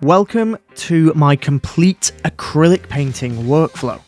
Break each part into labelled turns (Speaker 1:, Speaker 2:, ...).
Speaker 1: Welcome to my complete acrylic painting workflow.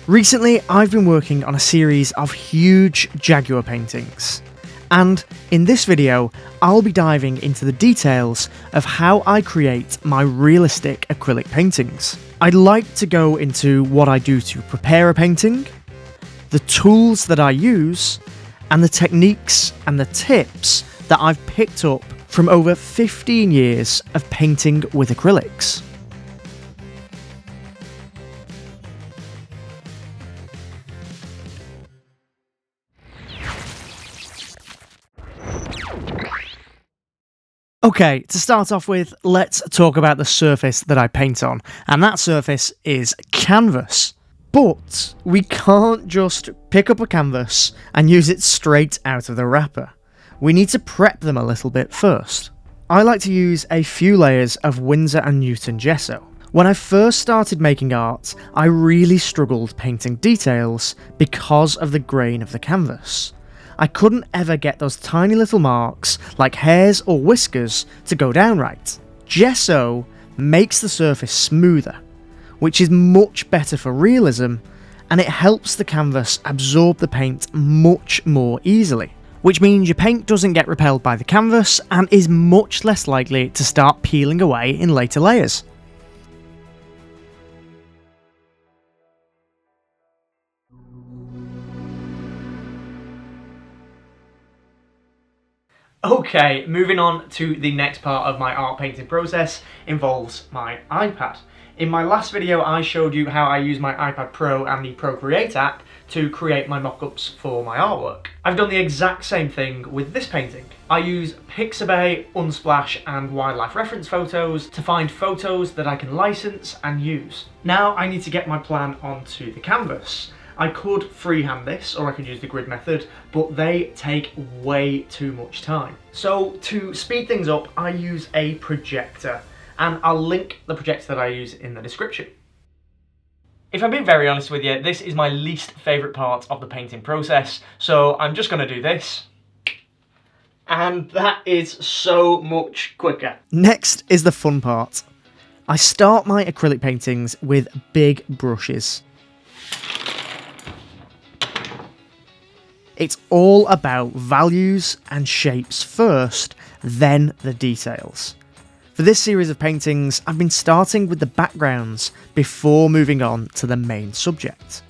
Speaker 1: Recently, I've been working on a series of huge Jaguar paintings, and in this video, I'll be diving into the details of how I create my realistic acrylic paintings. I'd like to go into what I do to prepare a painting, the tools that I use, and the techniques and the tips that I've picked up from over 15 years of painting with acrylics. Okay, to start off with, let's talk about the surface that I paint on, and that surface is canvas. But we can't just pick up a canvas and use it straight out of the wrapper. We need to prep them a little bit first. I like to use a few layers of Winsor & Newton gesso. When I first started making art, I really struggled painting details because of the grain of the canvas. I couldn't ever get those tiny little marks, like hairs or whiskers, to go down right. Gesso makes the surface smoother, which is much better for realism, and it helps the canvas absorb the paint much more easily, which means your paint doesn't get repelled by the canvas and is much less likely to start peeling away in later layers. Okay, moving on to the next part of my art painting process involves my iPad. In my last video I showed you how I use my iPad Pro and the Procreate app to create my mock-ups for my artwork. I've done the exact same thing with this painting. I use Pixabay, Unsplash and wildlife reference photos to find photos that I can license and use. Now I need to get my plan onto the canvas. I could freehand this, or I could use the grid method, but they take way too much time. So to speed things up, I use a projector, and I'll link the projector that I use in the description. If I'm being very honest with you, this is my least favourite part of the painting process, so I'm just going to do this. And that is so much quicker. Next is the fun part. I start my acrylic paintings with big brushes. It's all about values and shapes first, then the details. For this series of paintings, I've been starting with the backgrounds before moving on to the main subject.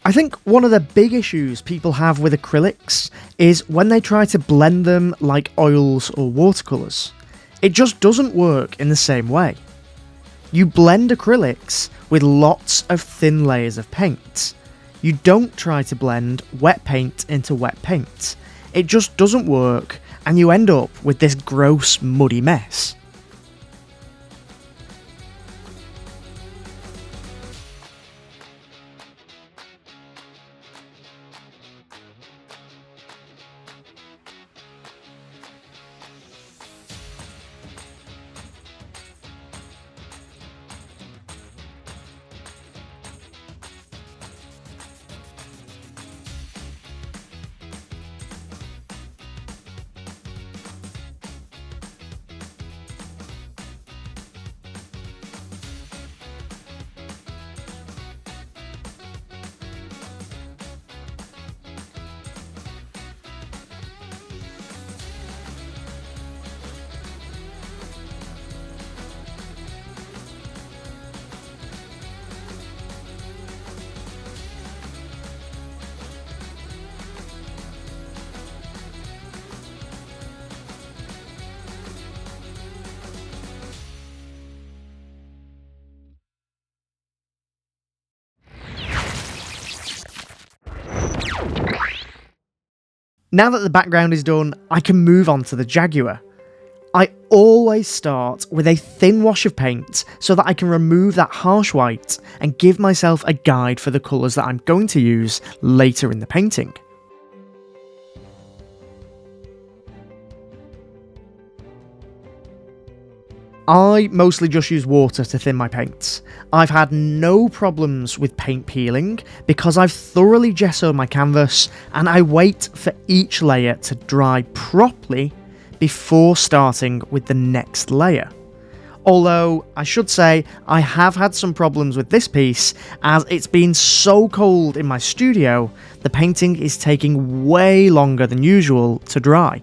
Speaker 1: I think one of the big issues people have with acrylics is when they try to blend them like oils or watercolours. It just doesn't work in the same way. You blend acrylics with lots of thin layers of paint. You don't try to blend wet paint into wet paint. It just doesn't work, and you end up with this gross, muddy mess. Now that the background is done, I can move on to the Jaguar. I always start with a thin wash of paint so that I can remove that harsh white and give myself a guide for the colours that I'm going to use later in the painting. I mostly just use water to thin my paints. I've had no problems with paint peeling because I've thoroughly gessoed my canvas and I wait for each layer to dry properly before starting with the next layer. Although, I should say, I have had some problems with this piece, as it's been so cold in my studio, the painting is taking way longer than usual to dry.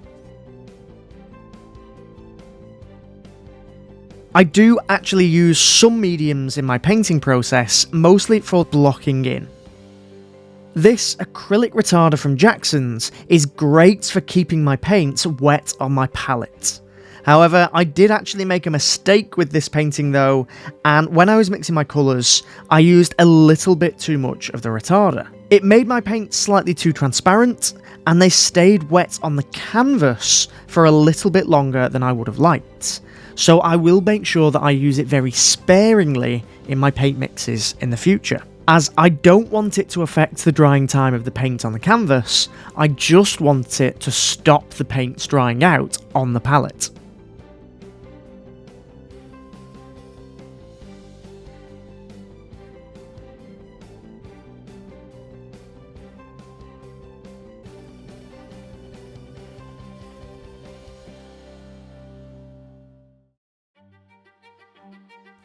Speaker 1: I do actually use some mediums in my painting process, mostly for blocking in. This acrylic retarder from Jackson's is great for keeping my paints wet on my palette. However, I did actually make a mistake with this painting though, and when I was mixing my colours, I used a little bit too much of the retarder. It made my paints slightly too transparent, and they stayed wet on the canvas for a little bit longer than I would have liked. So I will make sure that I use it very sparingly in my paint mixes in the future. As I don't want it to affect the drying time of the paint on the canvas, I just want it to stop the paints drying out on the palette.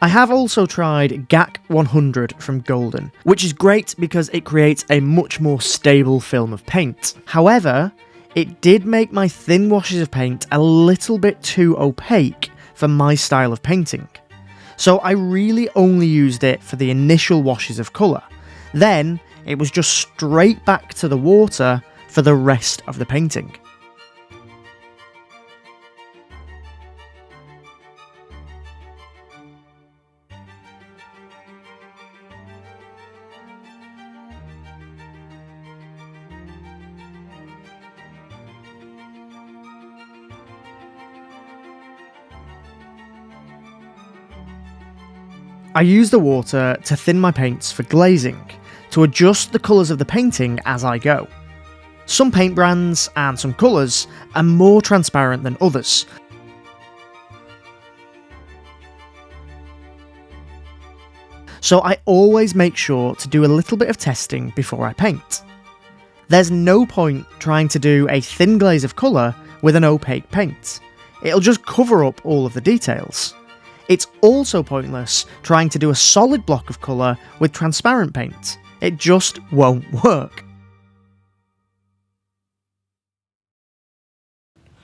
Speaker 1: I have also tried GAC 100 from Golden, which is great because it creates a much more stable film of paint. However, it did make my thin washes of paint a little bit too opaque for my style of painting. So I really only used it for the initial washes of colour. Then, it was just straight back to the water for the rest of the painting. I use the water to thin my paints for glazing, to adjust the colours of the painting as I go. Some paint brands and some colours are more transparent than others, so I always make sure to do a little bit of testing before I paint. There's no point trying to do a thin glaze of colour with an opaque paint. It'll just cover up all of the details. It's also pointless trying to do a solid block of colour with transparent paint. It just won't work.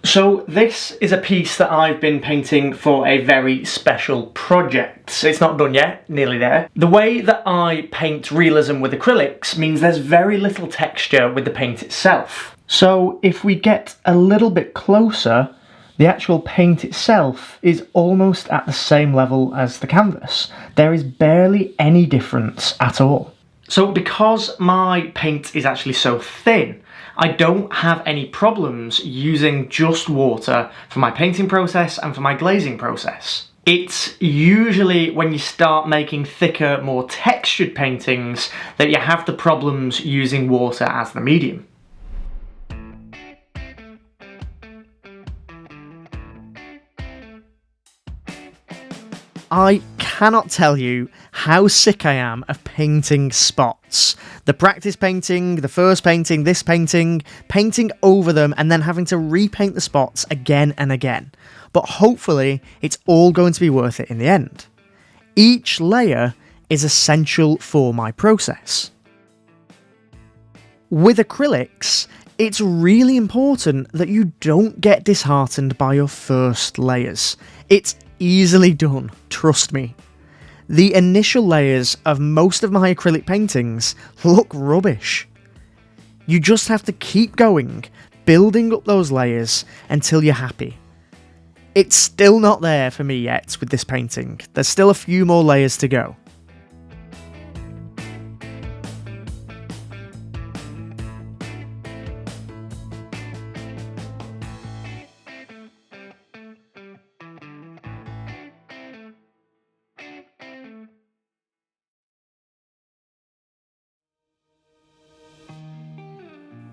Speaker 1: So this is a piece that I've been painting for a very special project. It's not done yet, nearly there. The way that I paint realism with acrylics means there's very little texture with the paint itself. So if we get a little bit closer, the actual paint itself is almost at the same level as the canvas. There is barely any difference at all. So because my paint is actually so thin, I don't have any problems using just water for my painting process and for my glazing process. It's usually when you start making thicker, more textured paintings that you have the problems using water as the medium. I cannot tell you how sick I am of painting spots. The practice painting, the first painting, this painting, painting over them and then having to repaint the spots again and again. But hopefully it's all going to be worth it in the end. Each layer is essential for my process. With acrylics, it's really important that you don't get disheartened by your first layers. It's easily done, trust me. The initial layers of most of my acrylic paintings look rubbish. You just have to keep going, building up those layers until you're happy. It's still not there for me yet with this painting. There's still a few more layers to go.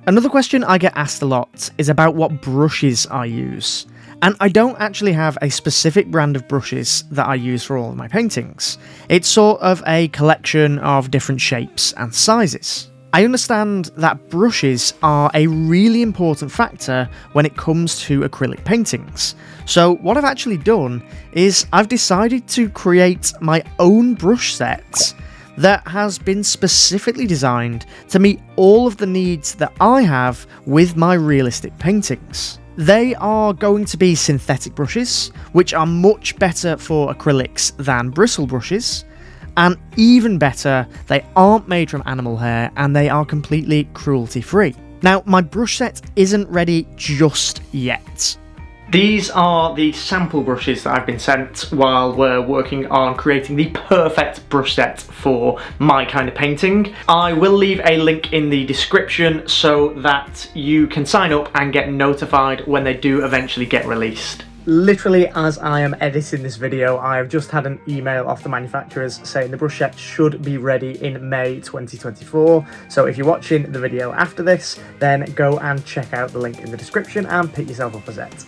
Speaker 1: Another question I get asked a lot is about what brushes I use, And I don't actually have a specific brand of brushes that I use for all of my paintings. It's sort of a collection of different shapes and sizes. I understand that brushes are a really important factor when it comes to acrylic paintings. So what I've actually done is I've decided to create my own brush set that has been specifically designed to meet all of the needs that I have with my realistic paintings. They are going to be synthetic brushes, which are much better for acrylics than bristle brushes, and even better, they aren't made from animal hair and they are completely cruelty-free. Now, my brush set isn't ready just yet. These are the sample brushes that I've been sent while we're working on creating the perfect brush set for my kind of painting. I will leave a link in the description so that you can sign up and get notified when they do eventually get released. Literally, as I am editing this video, I have just had an email off the manufacturers saying the brush set should be ready in May 2024. So if you're watching the video after this, then go and check out the link in the description and pick yourself up a set.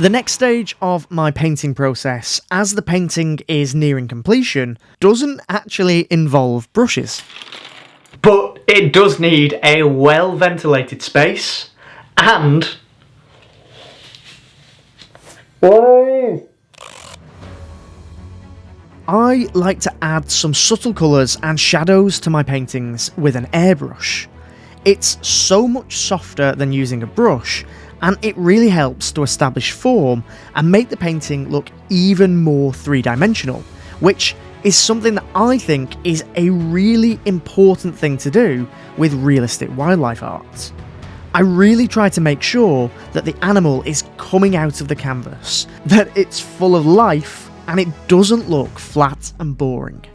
Speaker 1: The next stage of my painting process, as the painting is nearing completion, doesn't actually involve brushes. But it does need a well-ventilated space, and... Whoa! I like to add some subtle colours and shadows to my paintings with an airbrush. It's so much softer than using a brush, and it really helps to establish form and make the painting look even more three-dimensional, which is something that I think is a really important thing to do with realistic wildlife art. I really try to make sure that the animal is coming out of the canvas, that it's full of life, and it doesn't look flat and boring.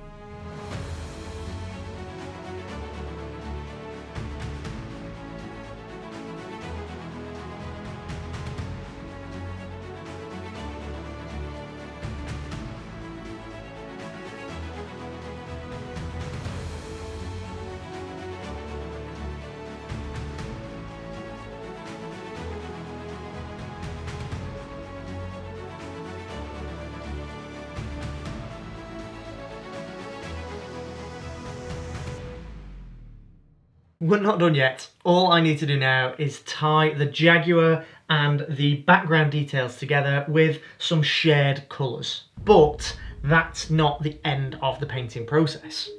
Speaker 1: We're not done yet. All I need to do now is tie the jaguar and the background details together with some shared colours. But that's not the end of the painting process.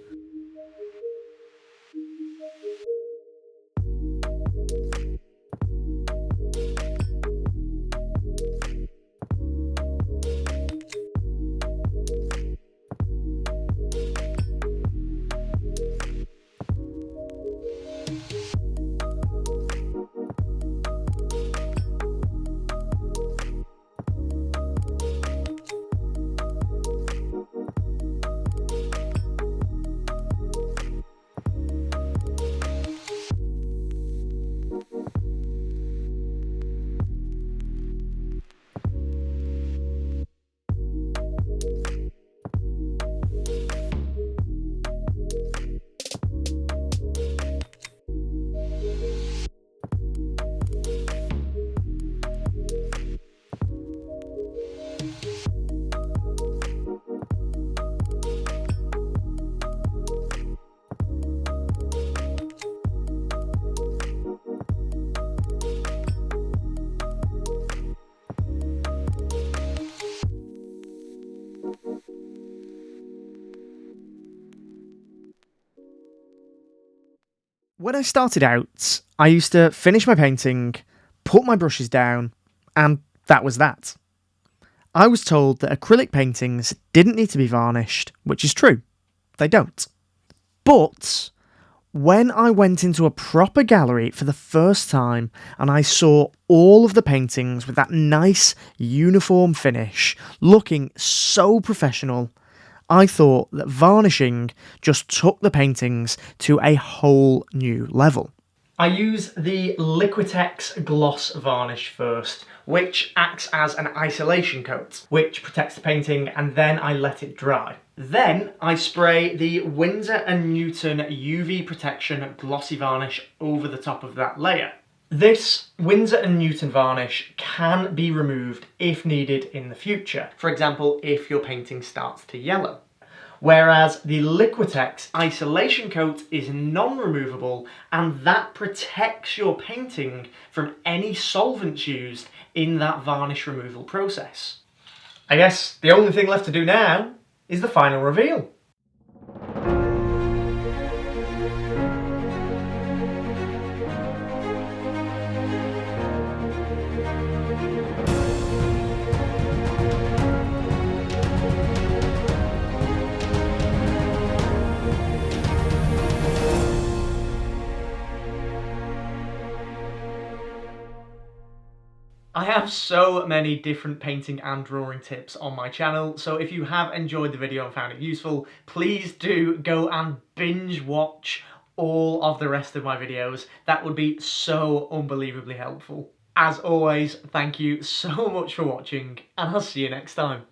Speaker 1: When I started out, I used to finish my painting, put my brushes down, and that was that. I was told that acrylic paintings didn't need to be varnished, which is true. They don't. But when I went into a proper gallery for the first time and I saw all of the paintings with that nice uniform finish, looking so professional, I thought that varnishing just took the paintings to a whole new level. I use the Liquitex Gloss Varnish first, which acts as an isolation coat, which protects the painting, and then I let it dry. Then I spray the Winsor & Newton UV Protection Glossy Varnish over the top of that layer. This Winsor & Newton varnish can be removed if needed in the future, for example if your painting starts to yellow. Whereas the Liquitex isolation coat is non-removable and that protects your painting from any solvents used in that varnish removal process. I guess the only thing left to do now is the final reveal. I have so many different painting and drawing tips on my channel, so if you have enjoyed the video and found it useful, please do go and binge watch all of the rest of my videos. That would be so unbelievably helpful. As always, thank you so much for watching, and I'll see you next time.